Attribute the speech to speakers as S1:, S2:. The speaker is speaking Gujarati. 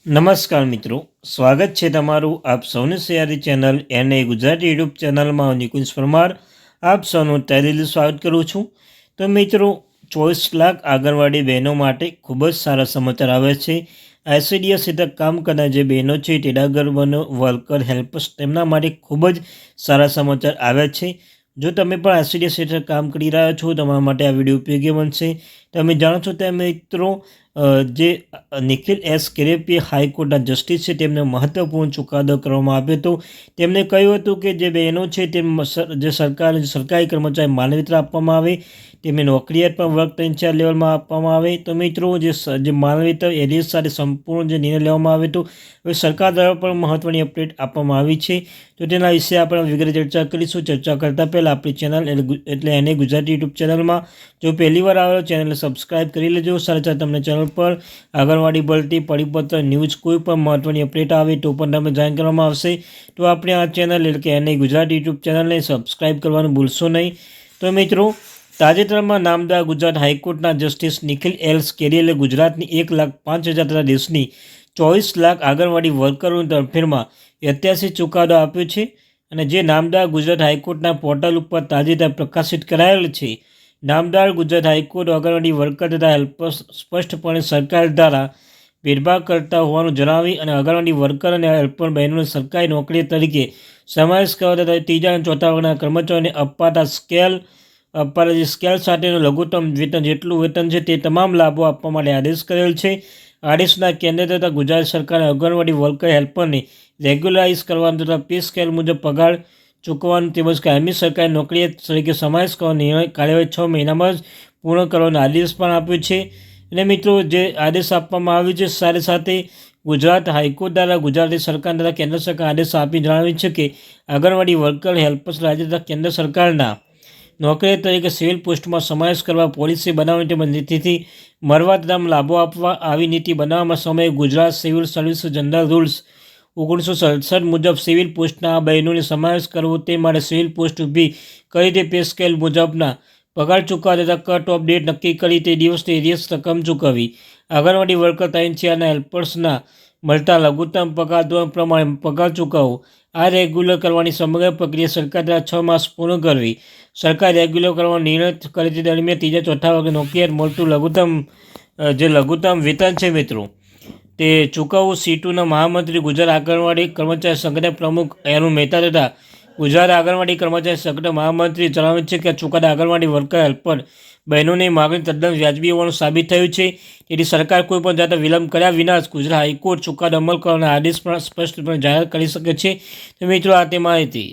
S1: નમસ્કાર મિત્રો, સ્વાગત છે તમારું આપ સૌની સૈયારી ચેનલ એને ગુજરાતી યુટ્યુબ ચેનલમાં હું નિકુંજ પરમાર આપ સૌનું તહેદિલથી સ્વાગત કરું છું। તો મિત્રો, 24 લાખ આંગણવાડી બહેનો માટે ખૂબ જ સારા સમાચાર આવે છે। આઈસીડીએસ હેઠળ કામ કરનાર જે બહેનો છે, તેડાગર બનો, વર્કર, હેલ્પર્સ, તેમના માટે ખૂબ જ સારા સમાચાર આવ્યા છે। જો તમે પણ આઈસીડીએસ હેઠળ કામ કરી રહ્યા છો, તમારા માટે આ વિડીયો ઉપયોગી બનશે। તમે જાણો છો તેમ મિત્રો, જે નિખિલ એસ કેરેપી હાઈકોર્ટના જસ્ટિસ છે, તેમને મહત્વપૂર્ણ ચુકાદો કરવામાં આવ્યો હતો। તેમણે કહ્યું હતું કે જે બહેનો છે તે જે સરકારી કર્મચારી માનવેતર આપવામાં આવે, તેમને નોકરિયાત પણ વર્ગ 3-4 લેવલમાં આપવામાં આવે। તો મિત્રો, જે માનવેતર એરિયસ સાથે સંપૂર્ણ જે નિર્ણય લેવામાં આવ્યો હતો, હવે સરકાર દ્વારા પણ મહત્ત્વની અપડેટ આપવામાં આવી છે। તો તેના વિશે આપણે વિગતે ચર્ચા કરીશું। ચર્ચા કરતાં પહેલાં આપણી ચેનલ એટલે એને ગુજરાતી યુટ્યુબ ચેનલમાં જો પહેલી વાર આવેલો ચેનલને સબસ્ક્રાઈબ કરી લેજો। સાથે તમને ચેનલ પર આંગણવાડી ભરતી, પરિપત્ર, ન્યૂઝ, કોઈ પણ મહત્ત્વની અપડેટ આવે તો પણ તમને જાણ કરવામાં આવશે। તો આપણે આ ચેનલ એટલે કે એને ગુજરાતી યુટ્યુબ ચેનલને સબસ્ક્રાઈબ કરવાનું ભૂલશો નહીં। તો મિત્રો, તાજેતરમાં નામદાર ગુજરાત હાઈકોર્ટના જસ્ટિસ નિખિલ એસ કેરીલે ગુજરાતની 1,05,000 તથા દેશની 24 લાખ આંગણવાડી વર્કરોની તરફેણમાં ઐતિહાસિક ચુકાદો આપ્યો છે। અને જે નામદાર ગુજરાત હાઈકોર્ટના પોર્ટલ ઉપર તાજેતરમાં પ્રકાશિત કરાયેલ છે। નામદાર ગુજરાત હાઈકોર્ટ આંગણવાડી વર્કર તથા હેલ્પર્સ સ્પષ્ટપણે સરકાર દ્વારા ભેદભાવ કરતા હોવાનું જણાવી અને આંગણવાડી વર્કર અને હેલ્પર બહેનોને સરકારી નોકરી તરીકે સમાવેશ કરવા તથા ત્રીજા અને ચોથા વર્ગના કર્મચારીઓને અપાતા સ્કેલ સાથેનું લઘુત્તમ વેતન જેટલું વેતન છે તે તમામ લાભો આપવા માટે આદેશ કરેલ છે। આદેશના કેન્દ્ર તથા ગુજરાત સરકારે આંગણવાડી વર્કર હેલ્પરને રેગ્યુલરાઇઝ કરવાનું તથા પે સ્કેલ મુજબ પગાર ચૂકવવાનું તેમજ કાયમી સરકારી નોકરી તરીકે સમાવેશ કરવાનો નિર્ણય કાર્યવાહી 6 મહિનામાં જ પૂર્ણ કરવાનો આદેશ પણ આપ્યો છે। અને મિત્રો, જે આદેશ આપવામાં આવ્યો છે, સાથે સાથે ગુજરાત હાઈકોર્ટ દ્વારા ગુજરાત સરકાર તથા કેન્દ્ર સરકાર આદેશ આપી જણાવ્યું છે કે આંગણવાડી વર્કર હેલ્પર્સ રાજ્ય તથા કેન્દ્ર સરકારના નોકરી તરીકે સિવિલ પોસ્ટમાં સમાવેશ કરવા પોલિસી બનાવવાની તેમજ નીતિથી મળવા તથા લાભો આપવા આવી નીતિ બનાવવામાં સમયે Gujarat civil service general rules 1967 મુજબ સિવિલ પોસ્ટના આ બહેનોને સમાવેશ કરવો તે માટે સિવિલ પોસ્ટ ઊભી કરી તે પે સ્કેલ મુજબના પગાર ચૂકવવા તથા કટ ઓફ ડેટ નક્કી કરી તે દિવસની એરિયસ રકમ ચૂકવવી, આંગણવાડી વર્કર 3-4 અને હેલ્પર્સના મળતા લઘુત્તમ પગાર ધોરણ પ્રમાણે પગાર ચૂકવવો, આ રેગ્યુલર કરવાની સમગ્ર પ્રક્રિયા સરકાર દ્વારા 6 માસ પૂર્ણ કરવી, સરકાર રેગ્યુલર કરવાનો નિર્ણય કરે તે દરમિયાન ત્રીજા-ચોથા વર્ગે નોકરિયાત મળતું લઘુત્તમ વેતન છે મિત્રો, તે ચૂકવવું। C2ના મહામંત્રી ગુજરાત આંગણવાડી કર્મચારી સંઘના પ્રમુખ અરુણ મહેતા તથા ગુજરાત આંગણવાડી કર્મચારી સંઘના મહામંત્રીએ જણાવ્યું છે કે આ ચુકાદા આંગણવાડી વર્કર હેલ્પર બહેનોની માગણી તદ્દન વ્યાજબી હોવાનું સાબિત થયું છે। તેથી સરકાર કોઈપણ જાતનો વિલંબ કર્યા વિના જ ગુજરાત હાઈકોર્ટ ચુકાદો અમલ કરવાના આદેશ પણ સ્પષ્ટપણે જાહેર કરી શકે છે। તો મિત્રો, આ તે માહિતી।